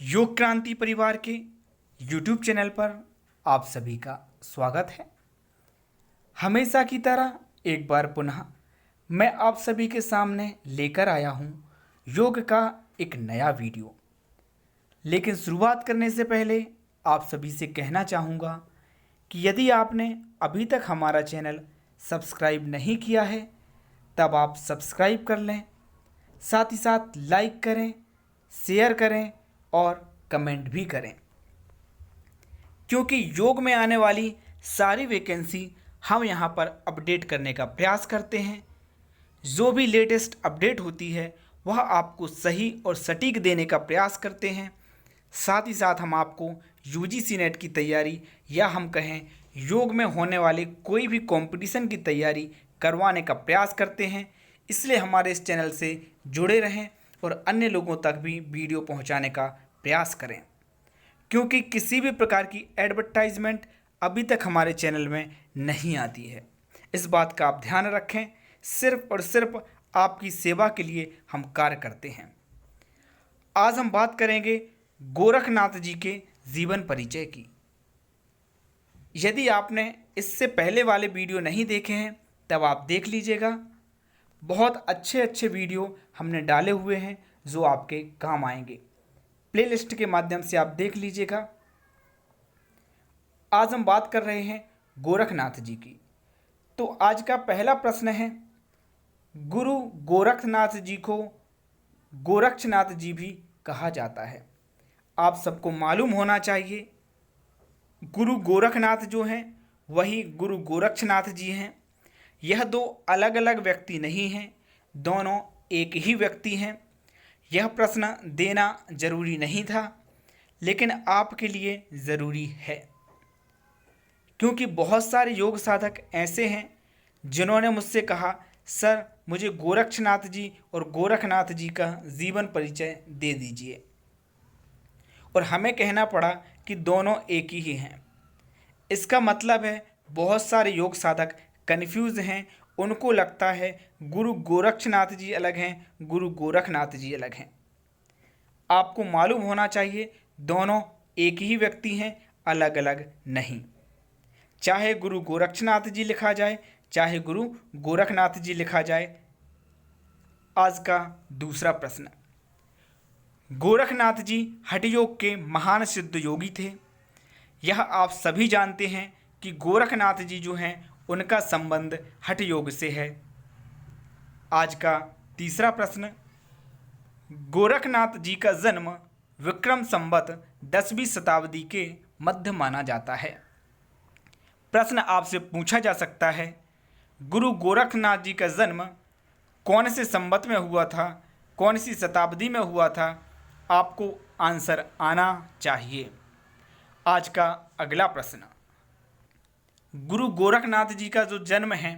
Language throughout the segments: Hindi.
योग क्रांति परिवार के YouTube चैनल पर आप सभी का स्वागत है। हमेशा की तरह एक बार पुनः मैं आप सभी के सामने लेकर आया हूँ योग का एक नया वीडियो। लेकिन शुरुआत करने से पहले आप सभी से कहना चाहूँगा कि यदि आपने अभी तक हमारा चैनल सब्सक्राइब नहीं किया है तब आप सब्सक्राइब कर लें, साथ ही साथ लाइक करें, शेयर करें और कमेंट भी करें, क्योंकि योग में आने वाली सारी वैकेंसी हम यहाँ पर अपडेट करने का प्रयास करते हैं। जो भी लेटेस्ट अपडेट होती है वह आपको सही और सटीक देने का प्रयास करते हैं। साथ ही साथ हम आपको यूजीसी नेट की तैयारी या हम कहें योग में होने वाले कोई भी कंपटीशन की तैयारी करवाने का प्रयास करते हैं। इसलिए हमारे इस चैनल से जुड़े रहें और अन्य लोगों तक भी वीडियो पहुंचाने का प्रयास करें, क्योंकि किसी भी प्रकार की एडवर्टाइजमेंट अभी तक हमारे चैनल में नहीं आती है। इस बात का आप ध्यान रखें। सिर्फ और सिर्फ आपकी सेवा के लिए हम कार्य करते हैं। आज हम बात करेंगे गोरखनाथ जी के जीवन परिचय की। यदि आपने इससे पहले वाले वीडियो नहीं देखे हैं तब आप देख लीजिएगा। बहुत अच्छे अच्छे वीडियो हमने डाले हुए हैं जो आपके काम आएंगे। प्लेलिस्ट के माध्यम से आप देख लीजिएगा। आज हम बात कर रहे हैं गोरखनाथ जी की। तो आज का पहला प्रश्न है, गुरु गोरखनाथ जी को गोरक्षनाथ जी भी कहा जाता है। आप सबको मालूम होना चाहिए गुरु गोरखनाथ जो हैं वही गुरु गोरक्षनाथ जी हैं। यह दो अलग अलग व्यक्ति नहीं हैं, दोनों एक ही व्यक्ति हैं। यह प्रश्न देना जरूरी नहीं था, लेकिन आपके लिए ज़रूरी है, क्योंकि बहुत सारे योग साधक ऐसे हैं जिन्होंने मुझसे कहा, सर मुझे गोरक्षनाथ जी और गोरखनाथ जी का जीवन परिचय दे दीजिए, और हमें कहना पड़ा कि दोनों एक ही हैं। इसका मतलब है बहुत सारे योग साधक कन्फ्यूज़ हैं। उनको लगता है गुरु गोरक्षनाथ जी अलग हैं, गुरु गोरखनाथ जी अलग हैं। आपको मालूम होना चाहिए दोनों एक ही व्यक्ति हैं, अलग अलग नहीं। चाहे गुरु गोरक्षनाथ जी लिखा जाए, चाहे गुरु गोरखनाथ जी लिखा जाए। आज का दूसरा प्रश्न, गोरखनाथ जी हठ योग के महान सिद्ध योगी थे। यह आप सभी जानते हैं कि गोरखनाथ जी जो हैं उनका संबंध हठ योग से है। आज का तीसरा प्रश्न, गोरखनाथ जी का जन्म विक्रम संवत 10वीं शताब्दी के मध्य माना जाता है। प्रश्न आपसे पूछा जा सकता है, गुरु गोरखनाथ जी का जन्म कौन से संवत में हुआ था, कौन सी शताब्दी में हुआ था? आपको आंसर आना चाहिए। आज का अगला प्रश्न, गुरु गोरखनाथ जी का जो जन्म है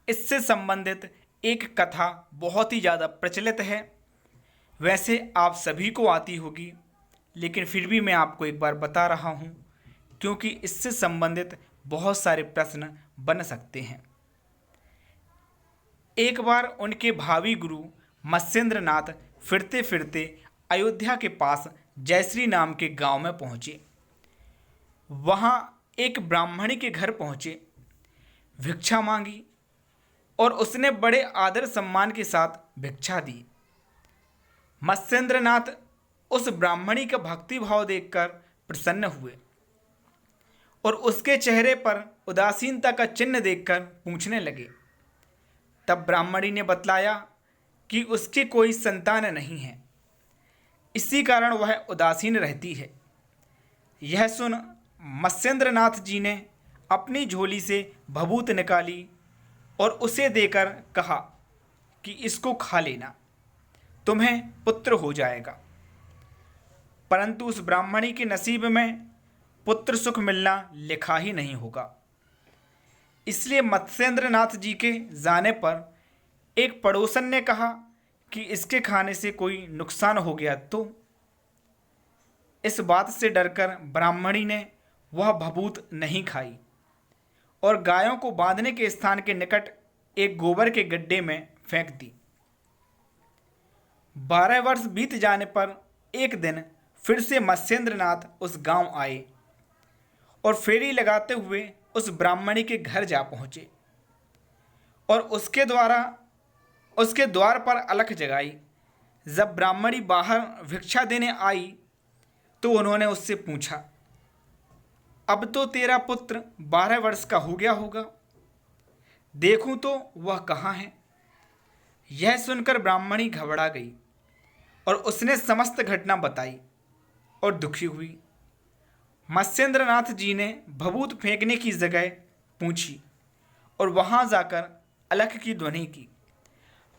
इससे संबंधित एक कथा बहुत ही ज़्यादा प्रचलित है। वैसे आप सभी को आती होगी, लेकिन फिर भी मैं आपको एक बार बता रहा हूँ, क्योंकि इससे संबंधित बहुत सारे प्रश्न बन सकते हैं। एक बार उनके भावी गुरु मत्स्येंद्रनाथ फिरते फिरते अयोध्या के पास जयश्री नाम के गांव में पहुँचे। वहाँ एक ब्राह्मणी के घर पहुँचे, भिक्षा मांगी और उसने बड़े आदर सम्मान के साथ भिक्षा दी। मत्स्येंद्रनाथ उस ब्राह्मणी का भक्ति भाव देखकर प्रसन्न हुए और उसके चेहरे पर उदासीनता का चिन्ह देखकर पूछने लगे। तब ब्राह्मणी ने बतलाया कि उसकी कोई संतान नहीं है, इसी कारण वह उदासीन रहती है। यह सुन मत्स्येंद्रनाथ जी ने अपनी झोली से भभूत निकाली और उसे देकर कहा कि इसको खा लेना, तुम्हें पुत्र हो जाएगा। परंतु उस ब्राह्मणी के नसीब में पुत्र सुख मिलना लिखा ही नहीं होगा। इसलिए मत्स्येंद्रनाथ जी के जाने पर एक पड़ोसन ने कहा कि इसके खाने से कोई नुकसान हो गया तो। इस बात से डरकर ब्राह्मणी ने वह भभूत नहीं खाई और गायों को बांधने के स्थान के निकट एक गोबर के गड्ढे में फेंक दी। 12 वर्ष बीत जाने पर एक दिन फिर से मत्स्येंद्रनाथ उस गांव आए और फेरी लगाते हुए उस ब्राह्मणी के घर जा पहुंचे और उसके द्वार पर अलख जगाई। जब ब्राह्मणी बाहर भिक्षा देने आई तो उन्होंने उससे पूछा, अब तो तेरा पुत्र 12 वर्ष का हो गया होगा, देखूं तो वह कहाँ है। यह सुनकर ब्राह्मणी घबरा गई और उसने समस्त घटना बताई और दुखी हुई। मत्स्येंद्रनाथ जी ने भभूत फेंकने की जगह पूछी और वहां जाकर अलख की ध्वनि की,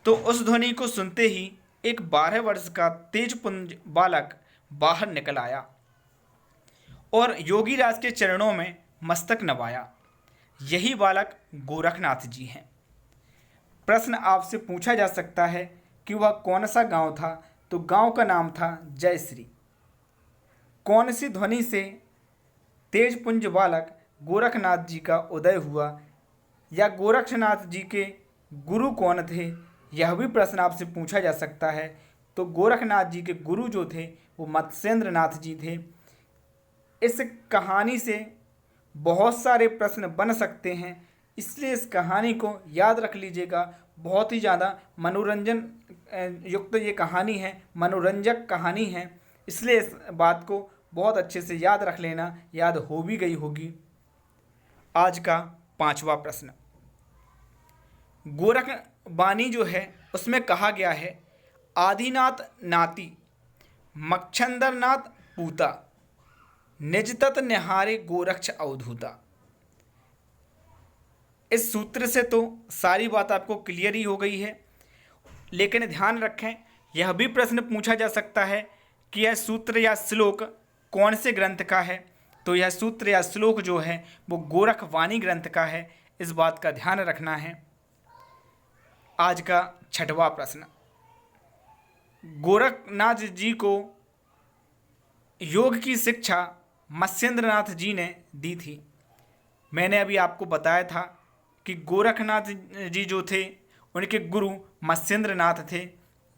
तो उस ध्वनि को सुनते ही एक 12 वर्ष का तेजपुंज बालक बाहर निकल आया और योगीराज के चरणों में मस्तक नवाया। यही बालक गोरखनाथ जी हैं। प्रश्न आपसे पूछा जा सकता है कि वह कौन सा गांव था, तो गांव का नाम था जयश्री। कौन सी ध्वनि से तेजपुंज बालक गोरखनाथ जी का उदय हुआ, या गोरखनाथ जी के गुरु कौन थे, यह भी प्रश्न आपसे पूछा जा सकता है। तो गोरखनाथ जी के गुरु जो थे वो मत्स्येंद्रनाथ जी थे। इस कहानी से बहुत सारे प्रश्न बन सकते हैं, इसलिए इस कहानी को याद रख लीजिएगा। बहुत ही ज़्यादा मनोरंजन युक्त ये कहानी है, मनोरंजक कहानी है, इसलिए इस बात को बहुत अच्छे से याद रख लेना, याद हो भी गई होगी। आज का 5वां प्रश्न, गोरख वाणी जो है उसमें कहा गया है, आदिनाथ नाती मच्छंदरनाथ पूता निजतत निहारे गोरक्ष अवधूता। इस सूत्र से तो सारी बात आपको क्लियर ही हो गई है, लेकिन ध्यान रखें यह भी प्रश्न पूछा जा सकता है कि यह सूत्र या श्लोक कौन से ग्रंथ का है। तो यह सूत्र या श्लोक जो है वो गोरख वाणी ग्रंथ का है, इस बात का ध्यान रखना है। आज का 6वां प्रश्न, गोरखनाथ जी को योग की शिक्षा मत्स्येंद्रनाथ जी ने दी थी। मैंने अभी आपको बताया था कि गोरखनाथ जी जो थे उनके गुरु मत्स्येंद्रनाथ थे।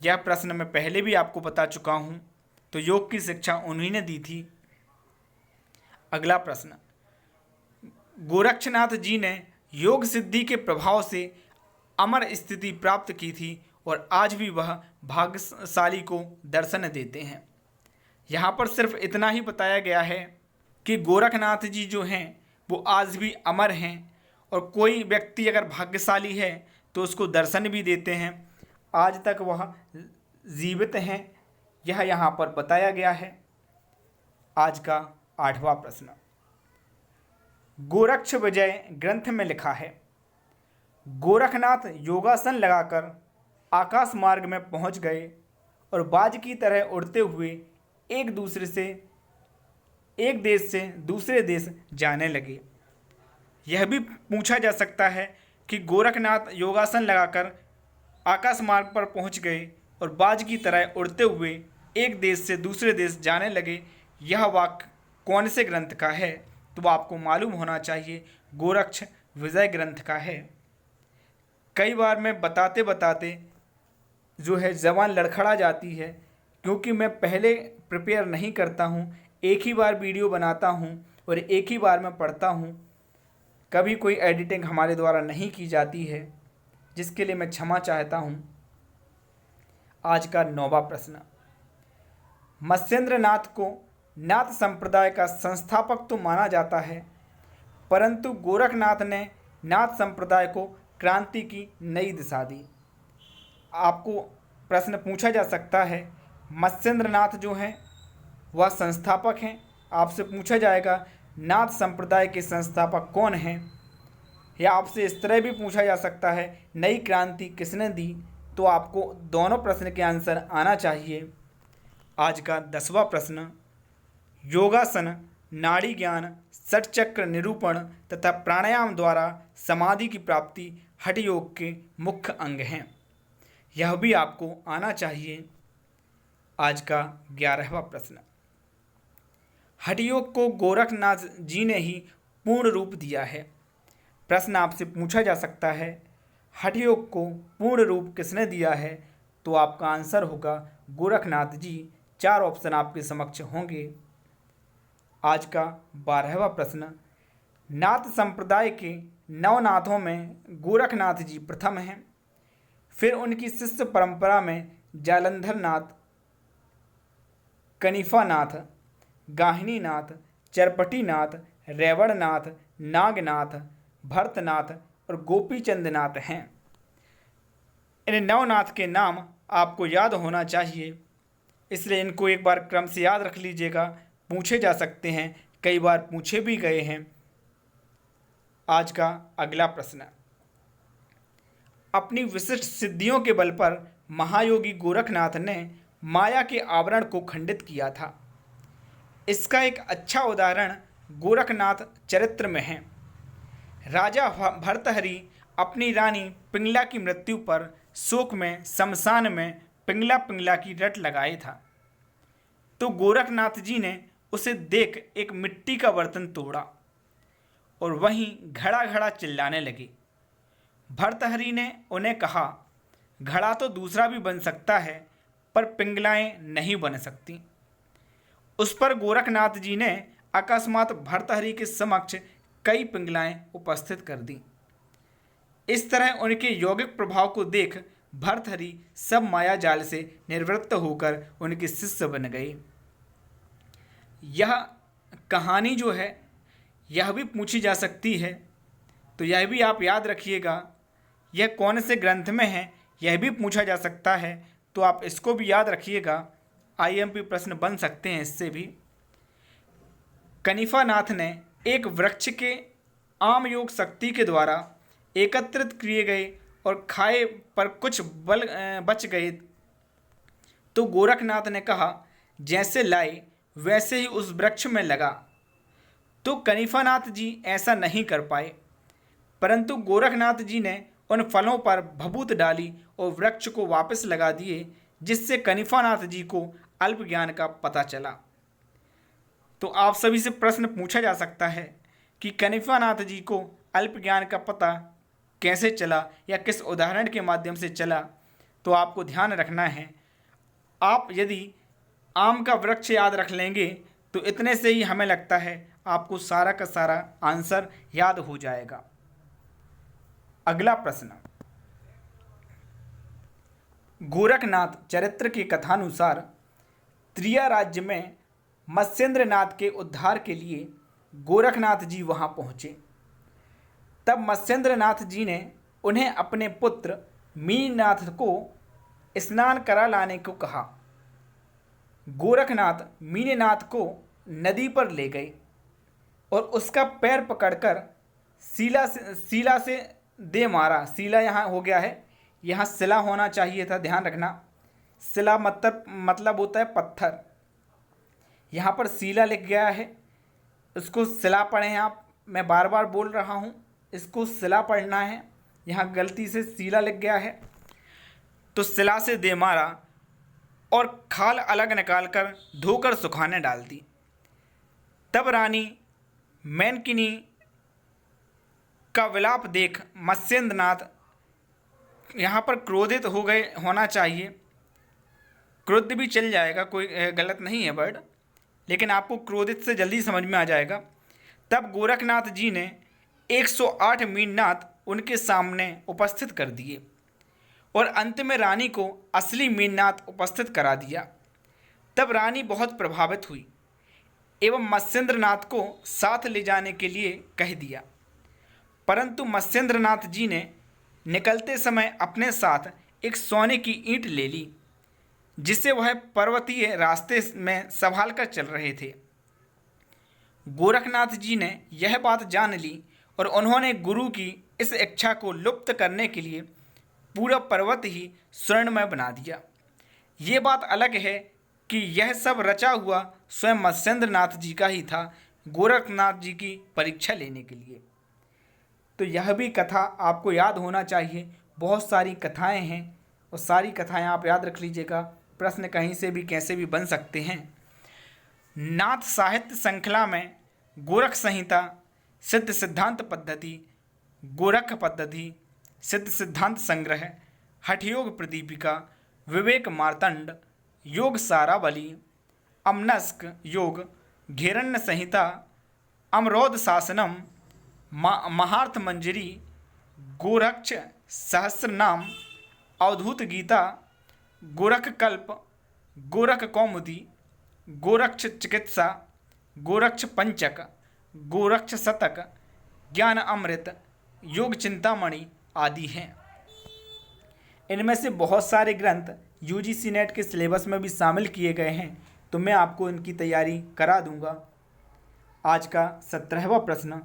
यह प्रश्न मैं पहले भी आपको बता चुका हूँ, तो योग की शिक्षा उन्हीं ने दी थी। अगला प्रश्न, गोरक्षनाथ जी ने योग सिद्धि के प्रभाव से अमर स्थिति प्राप्त की थी और आज भी वह भाग्यशाली को दर्शन देते हैं। यहाँ पर सिर्फ इतना ही बताया गया है कि गोरखनाथ जी जो हैं वो आज भी अमर हैं और कोई व्यक्ति अगर भाग्यशाली है तो उसको दर्शन भी देते हैं। आज तक वह जीवित हैं, यह यहाँ पर बताया गया है। आज का 8वां प्रश्न, गोरक्ष विजय ग्रंथ में लिखा है, गोरखनाथ योगासन लगाकर आकाश मार्ग में पहुंच गए और बाज की तरह उड़ते हुए एक देश से दूसरे देश जाने लगे। यह भी पूछा जा सकता है कि गोरखनाथ योगासन लगाकर आकाश मार्ग पर पहुंच गए और बाज की तरह उड़ते हुए एक देश से दूसरे देश जाने लगे, यह वाक्य कौन से ग्रंथ का है। तो आपको मालूम होना चाहिए गोरक्ष विजय ग्रंथ का है। कई बार मैं बताते बताते जो है ज़बान लड़खड़ा जाती है, क्योंकि मैं पहले प्रिपेयर नहीं करता हूँ, एक ही बार वीडियो बनाता हूँ और एक ही बार मैं पढ़ता हूँ। कभी कोई एडिटिंग हमारे द्वारा नहीं की जाती है, जिसके लिए मैं क्षमा चाहता हूँ। आज का 9वां प्रश्न, मत्स्येंद्रनाथ को नाथ संप्रदाय का संस्थापक तो माना जाता है, परंतु गोरखनाथ ने नाथ संप्रदाय को क्रांति की नई दिशा दी। आपको प्रश्न पूछा जा सकता है, मत्स्येंद्रनाथ जो हैं वह संस्थापक हैं। आपसे पूछा जाएगा नाथ संप्रदाय के संस्थापक कौन हैं, या आपसे इस तरह भी पूछा जा सकता है नई क्रांति किसने दी। तो आपको दोनों प्रश्न के आंसर आना चाहिए। आज का 10वां प्रश्न, योगासन नाड़ी ज्ञान षटचक्र निरूपण तथा प्राणायाम द्वारा समाधि की प्राप्ति हठ योग के मुख्य अंग हैं, यह भी आपको आना चाहिए। आज का 11वां प्रश्न, हठ योग को गोरखनाथ जी ने ही पूर्ण रूप दिया है। प्रश्न आपसे पूछा जा सकता है हठ योग को पूर्ण रूप किसने दिया है। तो आपका आंसर होगा गोरखनाथ जी। 4 ऑप्शन आपके समक्ष होंगे। आज का 12वां प्रश्न, नाथ संप्रदाय के नवनाथों में गोरखनाथ जी प्रथम हैं। फिर उनकी शिष्य परंपरा में जालंधर नाथ, कनिफा नाथ, गाहिनी नाथ, चरपटी नाथ, रेवण नाथ, नागनाथ, भरतनाथ और गोपीचंद नाथ हैं। इन नवनाथ के नाम आपको याद होना चाहिए, इसलिए इनको एक बार क्रम से याद रख लीजिएगा। पूछे जा सकते हैं, कई बार पूछे भी गए हैं। आज का अगला प्रश्न, अपनी विशिष्ट सिद्धियों के बल पर महायोगी गोरखनाथ ने माया के आवरण को खंडित किया था। इसका एक अच्छा उदाहरण गोरखनाथ चरित्र में है। राजा भर्तहरि अपनी रानी पिंगला की मृत्यु पर शोक में शमशान में पिंगला पिंगला की रट लगाए था, तो गोरखनाथ जी ने उसे देख एक मिट्टी का बर्तन तोड़ा और वहीं घड़ा घड़ा चिल्लाने लगे। भर्तहरि ने उन्हें कहा, घड़ा तो दूसरा भी बन सकता है, पर पिंगलाएं नहीं बन सकती। उस पर गोरखनाथ जी ने अकस्मात भर्तहरि के समक्ष कई पिंगलाएं उपस्थित कर दी। इस तरह उनके यौगिक प्रभाव को देख भर्तहरि सब माया जाल से निवृत्त होकर उनके शिष्य बन गए। यह कहानी जो है यह भी पूछी जा सकती है, तो यह भी आप याद रखिएगा। यह कौन से ग्रंथ में है यह भी पूछा जा सकता है, तो आप इसको भी याद रखिएगा। आईएमपी प्रश्न बन सकते हैं इससे भी। कनिफा नाथ ने एक वृक्ष के आम योग शक्ति के द्वारा एकत्रित किए गए और खाए पर कुछ बल बच गए, तो गोरखनाथ ने कहा, जैसे लाए वैसे ही उस वृक्ष में लगा। तो कनिफानाथ जी ऐसा नहीं कर पाए, परंतु गोरखनाथ जी ने उन फलों पर भभूत डाली और वृक्ष को वापस लगा दिए, जिससे कनिफानाथ जी को अल्प ज्ञान का पता चला। तो आप सभी से प्रश्न पूछा जा सकता है कि कनिफानाथ जी को अल्प ज्ञान का पता कैसे चला या किस उदाहरण के माध्यम से चला। तो आपको ध्यान रखना है, आप यदि आम का वृक्ष याद रख लेंगे तो इतने से ही हमें लगता है आपको सारा का सारा आंसर याद हो जाएगा। अगला प्रश्न, गोरखनाथ चरित्र की कथानुसार त्रिया राज्य में मत्स्येंद्रनाथ के उद्धार के लिए गोरखनाथ जी वहां पहुंचे। तब मत्स्येंद्रनाथ जी ने उन्हें अपने पुत्र मीननाथ को स्नान करा लाने को कहा। गोरखनाथ मीननाथ को नदी पर ले गए और उसका पैर पकड़कर सीला से दे मारा। सीला यहाँ हो गया है, यहाँ सिला होना चाहिए था, ध्यान रखना। सिला मतलब होता है पत्थर, यहाँ पर सीला लिख गया है, इसको सिला पढ़ें आप। मैं बार बार बोल रहा हूँ, इसको सिला पढ़ना है, यहाँ गलती से सीला लिख गया है। तो सिला से दे मारा और खाल अलग निकालकर धोकर सुखाने डाल दी। तब रानी मैनकिनी का विलाप देख मत्स्येंद्रनाथ यहाँ पर क्रोधित हो गए होना चाहिए, क्रोध भी चल जाएगा, कोई गलत नहीं है वर्ड, लेकिन आपको क्रोधित से जल्दी समझ में आ जाएगा। तब गोरखनाथ जी ने 108 मीननाथ उनके सामने उपस्थित कर दिए और अंत में रानी को असली मीननाथ उपस्थित करा दिया। तब रानी बहुत प्रभावित हुई एवं मत्स्येंद्रनाथ को साथ ले जाने के लिए कह दिया, परंतु मत्स्येंद्रनाथ जी ने निकलते समय अपने साथ एक सोने की ईंट ले ली, जिसे वह पर्वतीय रास्ते में संभाल कर चल रहे थे। गोरखनाथ जी ने यह बात जान ली और उन्होंने गुरु की इस इच्छा को लुप्त करने के लिए पूरा पर्वत ही स्वर्णमय बना दिया। ये बात अलग है कि यह सब रचा हुआ स्वयं मत्स्येंद्रनाथ जी का ही था, गोरखनाथ जी की परीक्षा लेने के लिए। तो यह भी कथा आपको याद होना चाहिए। बहुत सारी कथाएं हैं और सारी कथाएं आप याद रख लीजिएगा, प्रश्न कहीं से भी कैसे भी बन सकते हैं। नाथ साहित्य श्रृंखला में गोरख संहिता, सिद्ध सिद्धांत पद्धति, गोरख पद्धति, सिद्ध सिद्धांत संग्रह, हठयोग प्रदीपिका, विवेक मार्तंड, योग सारावली, अमनस्क योग, घेरण्य संहिता, अमरोध शासनम, महार्थ मंजरी, गोरक्ष सहस्रनाम, अवधूत गीता, गोरख कल्प, गोरख कौमुदी, गोरक्ष चिकित्सा, गोरक्ष पंचक, गोरक्ष शतक, ज्ञान अमृत, योग चिंतामणि आदि हैं। इनमें से बहुत सारे ग्रंथ यूजीसी नेट के सिलेबस में भी शामिल किए गए हैं, तो मैं आपको इनकी तैयारी करा दूंगा। आज का 17वां प्रश्न,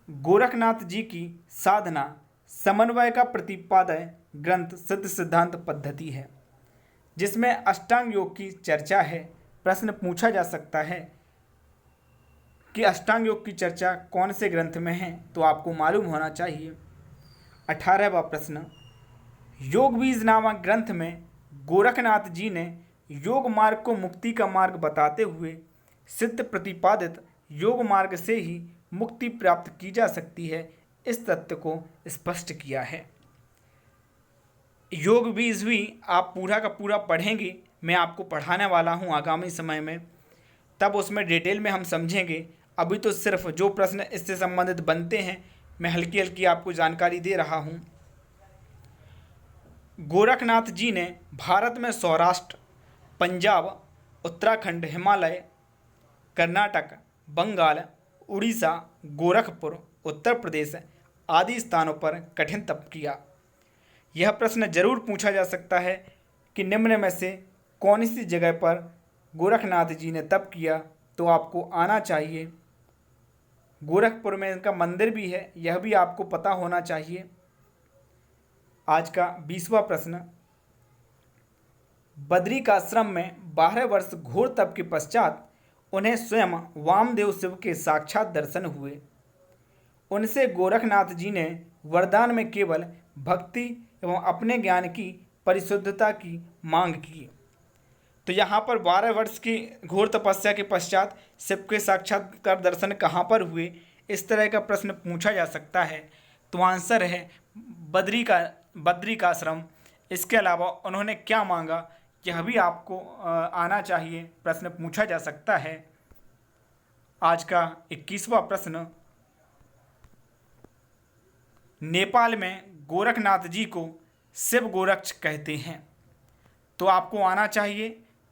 गोरखनाथ जी की साधना समन्वय का प्रतिपादय ग्रंथ सिद्ध सिद्धांत पद्धति है, जिसमें अष्टांग योग की चर्चा है। प्रश्न पूछा जा सकता है कि अष्टांग योग की चर्चा कौन से ग्रंथ में है, तो आपको मालूम होना चाहिए। 18वां प्रश्न, योग बीज नामक ग्रंथ में गोरखनाथ जी ने योग मार्ग को मुक्ति का मार्ग बताते हुए सिद्ध प्रतिपादित योग मार्ग से ही मुक्ति प्राप्त की जा सकती है, इस तथ्य को स्पष्ट किया है। योग बीज भी आप पूरा का पूरा पढ़ेंगे, मैं आपको पढ़ाने वाला हूँ आगामी समय में, तब उसमें डिटेल में हम समझेंगे। अभी तो सिर्फ जो प्रश्न इससे संबंधित बनते हैं मैं हल्की हल्की आपको जानकारी दे रहा हूँ। गोरखनाथ जी ने भारत में सौराष्ट्र, पंजाब, उत्तराखंड, हिमालय, कर्नाटक, बंगाल, उड़ीसा, गोरखपुर, उत्तर प्रदेश आदि स्थानों पर कठिन तप किया। यह प्रश्न जरूर पूछा जा सकता है कि निम्न में से कौन सी जगह पर गोरखनाथ जी ने तप किया, तो आपको आना चाहिए। गोरखपुर में इनका मंदिर भी है, यह भी आपको पता होना चाहिए। आज का 20वां प्रश्न, बद्रिकाश्रम में 12 वर्ष घोर तप के पश्चात उन्हें स्वयं वामदेव शिव के साक्षात दर्शन हुए। उनसे गोरखनाथ जी ने वरदान में केवल भक्ति एवं अपने ज्ञान की परिशुद्धता की मांग की। तो यहाँ पर 12 वर्ष की घोर तपस्या के पश्चात शिव के साक्षात्कार दर्शन कहाँ पर हुए, इस तरह का प्रश्न पूछा जा सकता है। तो आंसर है बद्रिकाश्रम। इसके अलावा उन्होंने क्या मांगा, यह भी आपको आना चाहिए, प्रश्न पूछा जा सकता है। आज का 21वां प्रश्न, नेपाल में गोरखनाथ जी को शिव गोरक्ष कहते हैं। तो आपको आना चाहिए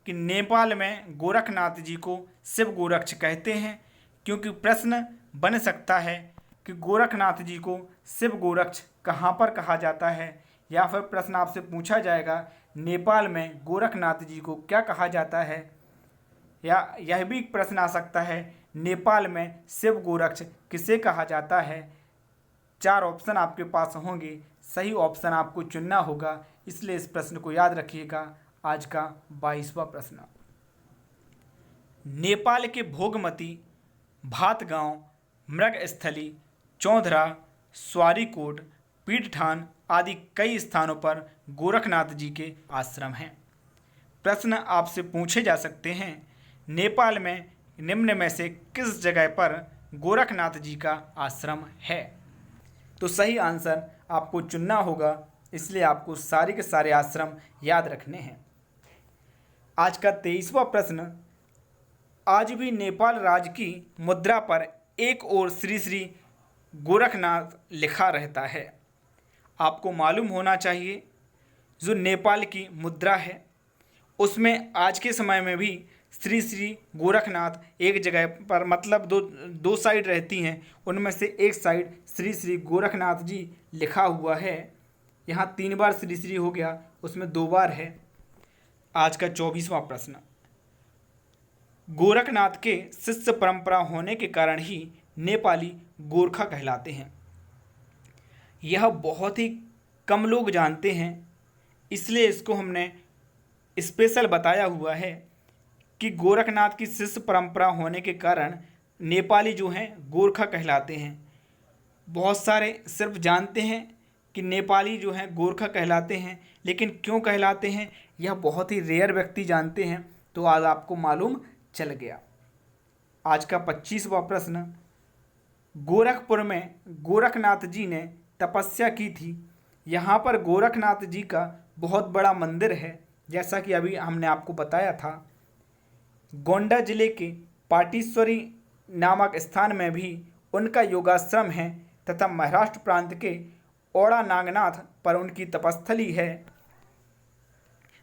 कि नेपाल में गोरखनाथ जी को शिव गोरक्ष कहते हैं, क्योंकि प्रश्न बन सकता है कि गोरखनाथ जी को शिव गोरक्ष कहाँ पर कहा जाता है, या फिर प्रश्न आपसे पूछा जाएगा नेपाल में गोरखनाथ जी को क्या कहा जाता है, या यह भी प्रश्न आ सकता है नेपाल में शिव गोरक्ष किसे कहा जाता है। 4 ऑप्शन आपके पास होंगे, सही ऑप्शन आपको चुनना होगा, इसलिए इस प्रश्न को याद रखिएगा। आज का 22वां प्रश्न, नेपाल के भोगमती, भातगांव, मृगस्थली, चौधरा, स्वारीकोट, पीठठान आदि कई स्थानों पर गोरखनाथ जी के आश्रम हैं। प्रश्न आपसे पूछे जा सकते हैं, नेपाल में निम्न में से किस जगह पर गोरखनाथ जी का आश्रम है। तो सही आंसर आपको चुनना होगा, इसलिए आपको सारे के सारे आश्रम याद रखने हैं। आज का 23वां प्रश्न, आज भी नेपाल राज्य की मुद्रा पर एक ओर श्री श्री गोरखनाथ लिखा रहता है। आपको मालूम होना चाहिए जो नेपाल की मुद्रा है उसमें आज के समय में भी श्री श्री गोरखनाथ एक जगह पर, मतलब दो साइड रहती हैं, उनमें से एक साइड श्री श्री गोरखनाथ जी लिखा हुआ है। यहाँ 3 बार श्री श्री हो गया, उसमें 2 बार है। आज का 24वां प्रश्न, गोरखनाथ के शिष्य परंपरा होने के कारण ही नेपाली गोरखा कहलाते हैं। यह बहुत ही कम लोग जानते हैं, इसलिए इसको हमने स्पेशल बताया हुआ है कि गोरखनाथ की शिष्य परंपरा होने के कारण नेपाली जो हैं गोरखा कहलाते हैं। बहुत सारे सिर्फ जानते हैं कि नेपाली जो हैं गोरखा कहलाते हैं, लेकिन क्यों कहलाते हैं यह बहुत ही रेयर व्यक्ति जानते हैं। तो आज आपको मालूम चल गया। आज का 25वां प्रश्न, गोरखपुर में गोरखनाथ जी ने तपस्या की थी। यहाँ पर गोरखनाथ जी का बहुत बड़ा मंदिर है, जैसा कि अभी हमने आपको बताया था। गोंडा जिले के पाटेश्वरी नामक स्थान में भी उनका योगाश्रम है तथा महाराष्ट्र प्रांत के औड़ा नागनाथ पर उनकी तपस्थली है।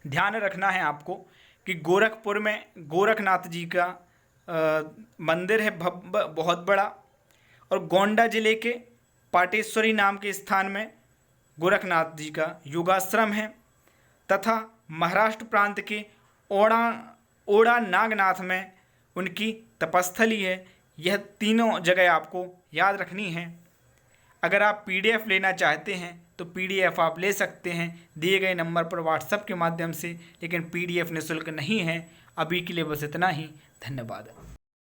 ध्यान रखना है आपको कि गोरखपुर में गोरखनाथ जी का मंदिर है बहुत बड़ा, और गोंडा जिले के पाटेश्वरी नाम के स्थान में गोरखनाथ जी का योगाश्रम है तथा महाराष्ट्र प्रांत के ओड़ा नागनाथ में उनकी तपस्थली है। यह तीनों जगह आपको याद रखनी है। अगर आप पीडीएफ लेना चाहते हैं तो पीडीएफ आप ले सकते हैं दिए गए नंबर पर व्हाट्सएप के माध्यम से, लेकिन पीडीएफ निःशुल्क नहीं है। अभी के लिए बस इतना ही। धन्यवाद।